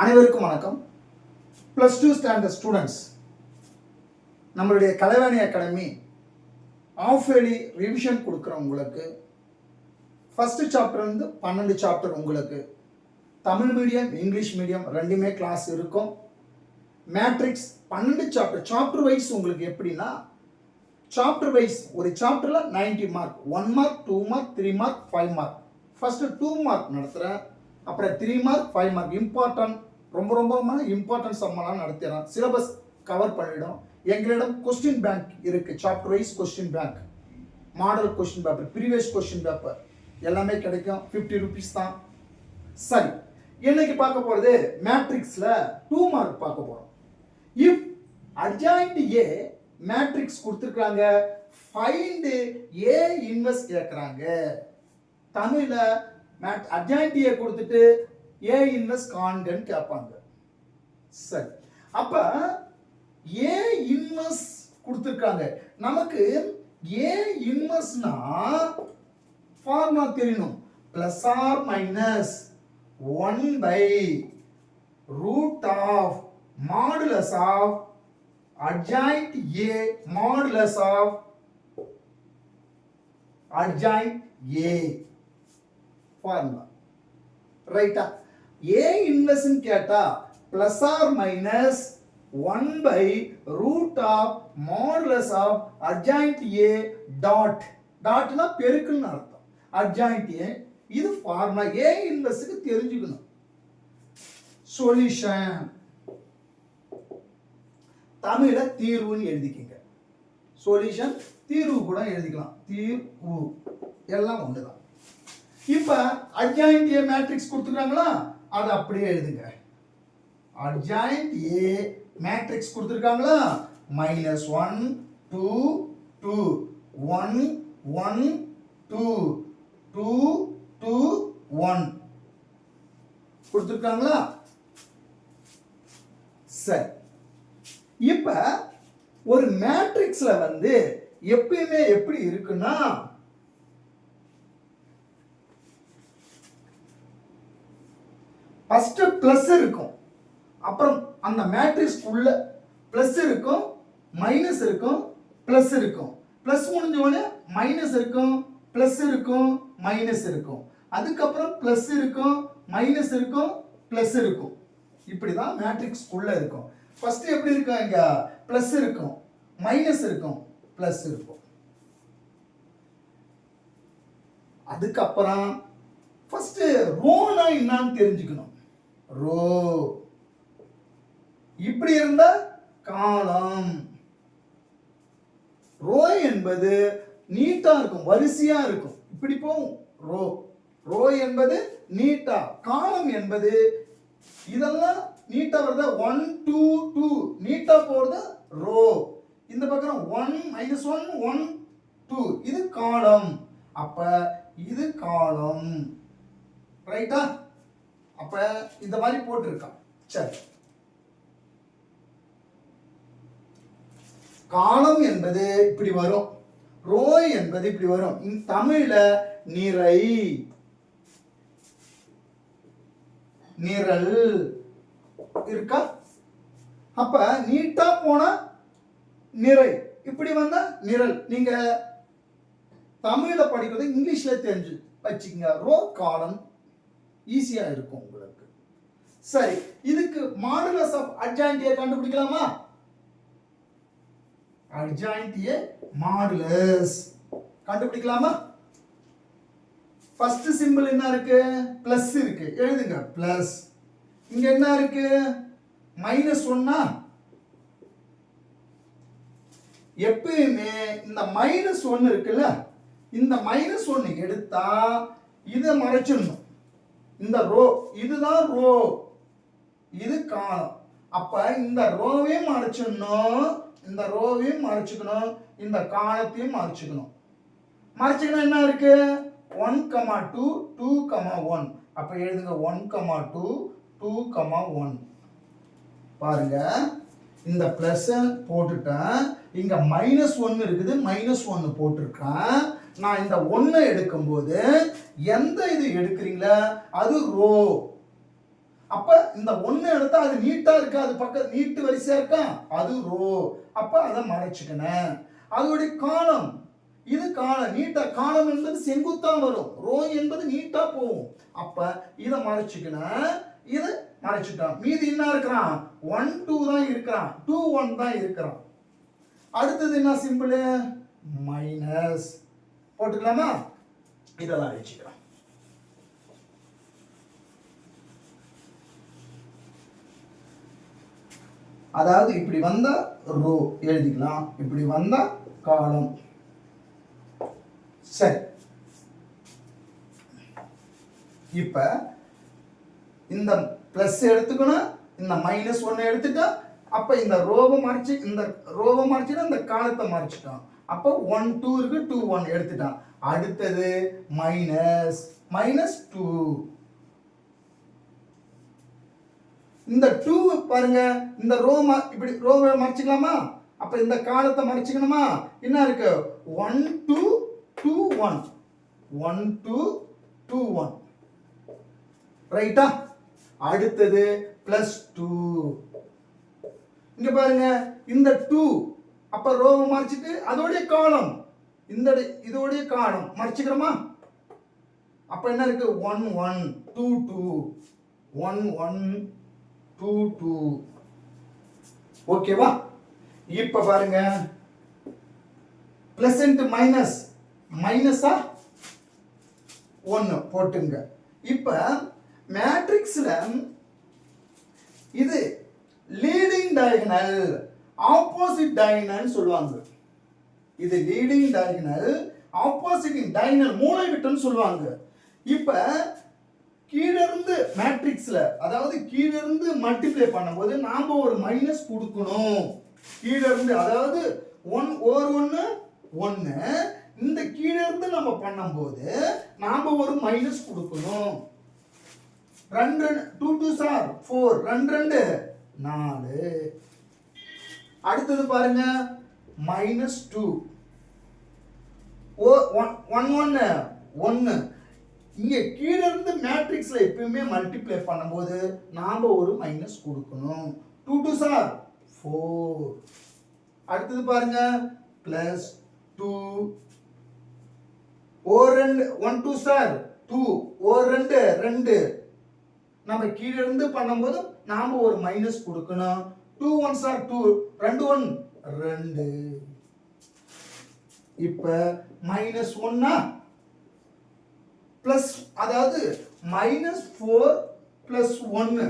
அனைவருக்கும் வணக்கம். +2 standard students, நம்மளுடைய Kalaivani academy of early revision கொடுக்குறவங்களுக்கு ஃபஸ்ட்டு சாப்டர்லேருந்து 12 சாப்டர் உங்களுக்கு தமிழ் மீடியம் இங்கிலீஷ் மீடியம் ரெண்டுமே கிளாஸ் இருக்கும். மேட்ரிக்ஸ் 12 சாப்டர் வைஸ் உங்களுக்கு எப்படின்னா, சாப்டர் வைஸ் ஒரு சாப்டரில் 90 mark, 1 mark 2 mark 3 mark 5 mark. First 2 mark நடத்துகிறேன், அப்புறம் 3 மார்க் 5 மார்க் இம்பார்ட்டன்ட் ரொம்ப இம்பார்ட்டன்ட் சம்மெல்லாம் நடத்திடுறேன். சிலபஸ் கவர் பண்ணிடும். எங்களிடம் கொஸ்டின் பேங்க் இருக்குது, chapter wise question bank, model question paper, previous question paper எல்லாமே கிடைக்கும். 50 rupees தான். சரி, இன்னைக்கு பார்க்க போகிறது மேட்ரிக்ஸில் 2 மார்க் பார்க்க போகிறோம். இஃப் அட்ஜாயிண்ட் ஏ மேட்ரிக்ஸ் கொடுத்துருக்காங்க, ஃபைண்ட் ஏ இன்வெர்ஸ் கேட்குறாங்க. தமிழில் அட்ஜாயிண்ட் ஏ கொடுத்துட்டு ஏ இன்வெர்ஸ் காண்கன்னு கேட்பாங்க. சரி, அப்ப ஏ இன்வெர்ஸ் கொடுத்துருக்காங்க. நமக்கு ஏ இன்வெர்ஸ்னா ஃபார்முலா தெரியணும். Plus or minus one by root of modulus of adjoint A modulus of adjoint A formula. ரைட்டா? ஏ இன்வெர்ஸ் கேட்டா plus or minus one by root of modulus of adjoint A dot. டாட்னா பெருக்குன்னு அர்த்தம். அட்ஜாயிண்ட் ஏ இது ஃபார்முலா. ஏ இன்வெர்ஸ்க்கு தெரிஞ்சுக்கணும். சொல்யூஷன் தமிழ தீர்வுன்னு எழுதிக்கங்க. சொல்யூஷன் தீர்வு கூட எழுதிக்கலாம். தீர்வு எல்லாம் ஒண்ணுதான். இப்ப அட்ஜாயிண்ட் ஏ மேட்ரிக்ஸ் கொடுத்துருக்காங்களா, அதை அப்படியே எழுதுங்க. அட்ஜாயிண்ட் ஏ மேட்ரிக்ஸ் கொடுத்துருக்காங்களா, -1 2 2 1 1 2 2 2 1 கொடுத்துருக்காங்களா. சரி, இப்ப ஒரு மேட்ரிக்ஸ்ல எப்பயுமே எப்படி இருக்குன்னா, ஃபர்ஸ்ட் பிளஸ் இருக்கும், அப்புறம் அந்த மேட்ரிக்ஸ் உள்ள பிளஸ் இருக்கும், மைனஸ் இருக்கும், பிளஸ் இருக்கும். பிளஸ் முடிஞ்ச உடனே மைனஸ் இருக்கும், பிளஸ் இருக்கும், மைனஸ் இருக்கும். அதுக்கப்புறம் பிளஸ் இருக்கும், மைனஸ் இருக்கும், பிளஸ் இருக்கும். இப்படிதான் மேட்ரிக்ஸ் உள்ள இருக்கும். ஃபர்ஸ்ட் எப்படி இருக்கும்? இங்க பிளஸ் இருக்கும், மைனஸ் இருக்கும், பிளஸ் இருக்கும். அதுக்கப்புறம் ஃபர்ஸ்ட் ரோனா என்னன்னு தெரிஞ்சுக்கணும். ரோ இப்படி இருந்தா காலம். ரோ என்பது நீட்டா இருக்கும், வரிசையா இருக்கும், இப்படி போகும். ரோ ரோ என்பது நீட்டா. காலம் என்பது இதெல்லாம் நீட்டா வருது. 1 2 2 நீட்டா போறது ரோ. இந்த பக்கம் 1 -1 1 2 இது காலம். அப்ப இது காலம். ரைட்டா? அப்ப இந்த மாதிரி போட்டிருக்கான். சரி, காலம் என்பது இப்படி வரும், ரோ என்பது இப்படி வரும். தமிழ்ல நிறை, நிரல் இருக்கா? அப்ப நீட்டா போனா நிறை, இப்படி வந்தா நிரல். நீங்க தமிழ்ல படிக்கிறது இங்கிலீஷ்ல தெரிஞ்சு வச்சுக்கங்க. ரோ காலம் ஈஸியா இருக்கும் உங்களுக்கு. சரி, இதுக்கு மாடுலஸ் ஆஃப் அட்ஜாயிண்ட் ஏ கண்டுபிடிக்கலாமா? அட்ஜாயிண்ட் ஏ மாடுலஸ் கண்டுபிடிக்கலாமா? ஃபர்ஸ்ட் சிம்பிள் என்ன இருக்கு? பிளஸ் இருக்கு, எழுதுங்க பிளஸ். இங்க என்ன இருக்கு? -1. எப்பயுமே இந்த -1 இருக்குல்ல, இந்த -1 எடுத்தா இதை மறைச்சிடணும். இந்த ரோ இதுதான் ரோ, இது காலம். அப்ப இந்த ரோவையும் மறைச்சிடணும், இந்த ரோவையும் மறைச்சுக்கணும், இந்த காலத்தையும் மறைச்சுக்கணும். மறைச்சுக்கணும் என்ன இருக்கு? 1 2 2 1. அப்ப எழுதுங்க 1 2 2 1. பாருங்க, இந்த பிளஸ் போட்டுட்டேன், இங்க -1 இருக்குது, -1 போட்டிருக்கேன். நான் இந்த 1 எடுக்கும்போது எந்த இது எடுக்கிறீங்களா அது ரோ. அப்ப இந்த ஒண்ணு எடுத்தா அது நீட்டா இருக்கா, அது பக்கம் நீட்டு வரிசையா இருக்கா, அது ரோ. அப்ப அதை மறைச்சுக்கணும். அதோடைய காலம், இது காலம் நீட்டா, காலம் என்பது செங்குத்தா வரும், ரோ என்பது நீட்டா போகும். அப்ப இதை மறைச்சுக்கணும், இது மறைச்சிட்டோம். மீதி என்ன இருக்கிறான், 1 2 தான் இருக்கிறான், 2 1 தான் இருக்கிறான். அடுத்தது என்ன சிம்பிள், மைனஸ் போட்டுக்கலாமா, இதெல்லாம் அழிச்சுக்கலாம். அதாவது இப்படி வந்தா ரோ எழுதிக்கலாம், இப்படி வந்தா காலம். சரி, இப்ப இந்த பிளஸ் எடுத்துக்கணும், இந்த மைனஸ் 1 எடுத்துட்டா, அப்ப இந்த ரோவை மறைச்சு, இந்த ரோவை மறைச்சுட்டா இந்த காலத்தை மறைச்சிட்டோம். அப்போ 1 2 இருக்கு, 2 1 எடுத்துட்டான். அடுத்தது மைனஸ் மைனஸ் 2. இந்த 2 பாருங்க, இந்த ரோ இப்படி ரோவை மறைச்சிக்கலாமா, அப்ப இந்த காலத்தை மறைச்சிக்கணுமா, என்ன இருக்கு 1 2 2 1 1 2 2 1 ரைட்டா. அடுத்தது பிளஸ் 2. இங்க பாருங்க, இந்த 2 அப்ப ரோவை மறைச்சிட்டு அதோடைய காலம், இந்த இதோடைய காலம் மறைச்சிக்கிறோமா, அப்ப என்ன இருக்கு 1 1 2 2 1 1 2 2. ஓகேவா. இப்ப பாருங்க, பிளஸ் இன்டு மைனஸ், மைனஸா 1 போட்டுங்க. இப்ப மேட்ரிக்ஸ்ல இது லீடிங் டயகனல், ஆப்போசிட் டயகனல் சொல்லுவாங்க. இது லீடிங் டயகனல், ஆப்போசிட் டயகனல் மூலைவிட்டம் சொல்லுவாங்க. இப்ப கீழ இருந்து மேட்ரிக்ஸ்ல, அதாவது கீழ இருந்து மல்டிப்ளை பண்ணும்போது நாம ஒரு மைனஸ் கொடுக்கணும். கீழ இருந்து, அதாவது 1 ஓவர் 1 1, இந்த கீழ இருந்து நம்ம பண்ணும்போது நாம ஒரு மைனஸ் கொடுக்கணும். 2 2 2 சார் 4, 2 2 4. அடுத்தது பாருங்க மைனஸ் 2 1 1 1. இங்க கீழ இருந்து மேட்ரிக்ஸ்ல எப்பவுமே மல்டிப்ளை பண்ணும்போது நாம ஒரு மைனஸ் கொடுக்கணும். 2 2 சார் 4. அடுத்தது பாருங்க பிளஸ் 2 ஓர் 2 1 2 சார் 2 ஓர் 2 2. நம்ம கீழ இருந்து பண்ணும்போது நாம ஒரு மைனஸ் கொடுக்கணும். 2 1 சார் 2 2 1 2. இப்ப மைனஸ் 1 பிளஸ், அதாவது மைனஸ் 4 பிளஸ் 1,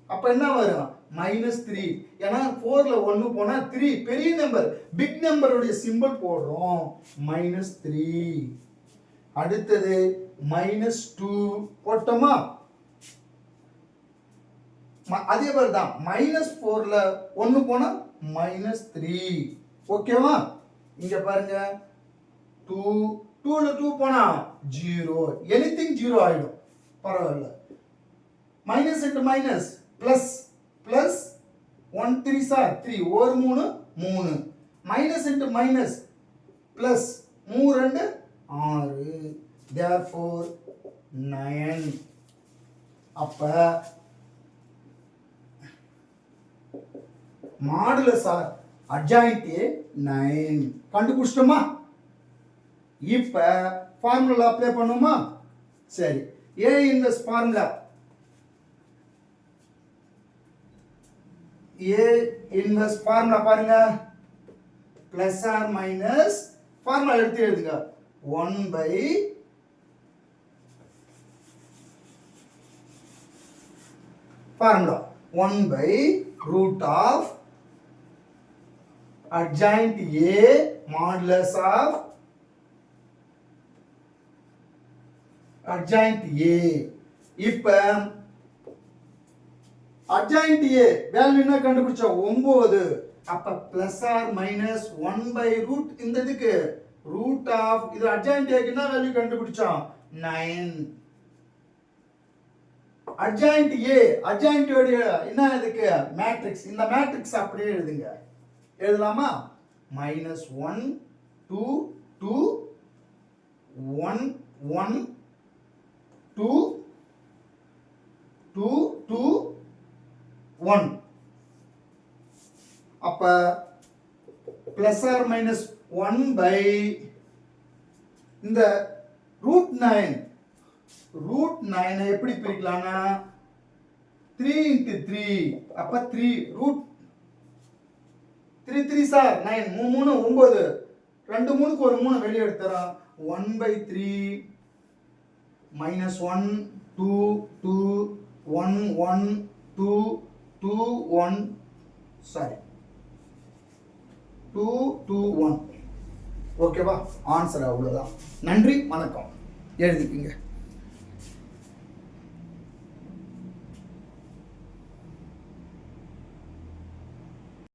அப்ப என்ன வரும் மைனஸ் 3. ஏன்னா 4ல 1 போனா 3 பெரிய நம்பர், பிக் நம்பருடைய சிம்பிள் போடுறோம், மைனஸ் 3. அடுத்தது மைனஸ் 2 போட்டோமா, அதே மாதிரி தான் மைனஸ் 4ல 1 போனா மைனஸ் 3. ஓகேவா. இங்க பாருங்க 2 2ல 2 போனா 0, எனிதிங் 0 ஆயிடும், பரவாயில்ல. Minus into minus plus, plus 1 3 sir 3 ஒரு 3 3. Minus into minus plus 3 2 6, therefore 9. அப்ப மாடுலஸ் ஆர் அட்ஜாயின்ட் ஏ 9 கண்டுபிடிச்சிட்டோமா. இப்ப ஃபார்முலா அப்ளை பண்ணுமா. சரி, ஏ இன்வெர்ஸ் ஃபார்முலா, ஏ இன்வெர்ஸ் ஃபார்முலா பாருங்க, பிளஸ் ஆர் மைனஸ் ஃபார்முலா எடுத்து எழுதுங்க, 1 by formula 1 by root of adjoint A modulus of adjoint A. இப்ப adjoint A value என்ன கண்டுபிடிச்சா 9. அப்ப plus or minus 1 by root, இந்த இதுக்கு root of, இது adjoint A க்கு என்ன வேல்யூ கண்டுபிடிச்சோம் 9. adjoint A, adjoint உடைய என்ன இதுக்கு மேட்ரிக்ஸ், இந்த மேட்ரிக்ஸ் அப்படியே எழுதுங்க, எழுதலாமா. மைனஸ் 1 2 2 1 1 2 2 2 1. அப்ப plus or minus 1 by இந்த root 9 எப்படி பிரிக்கலாம்னா 3 into 3 அப்ப 3 root 3 3 சார் 9 3 9 2 3க்கு ஒரு 3 வெளியே எடுத்துறோம் 1 by 3 minus 1 2 2 1 1 2 2 1 sorry 2 2 1 ஓகேவா ஆன்சர் அவ்வளவுதான் நன்றி வணக்கம் எழுதிக்கங்க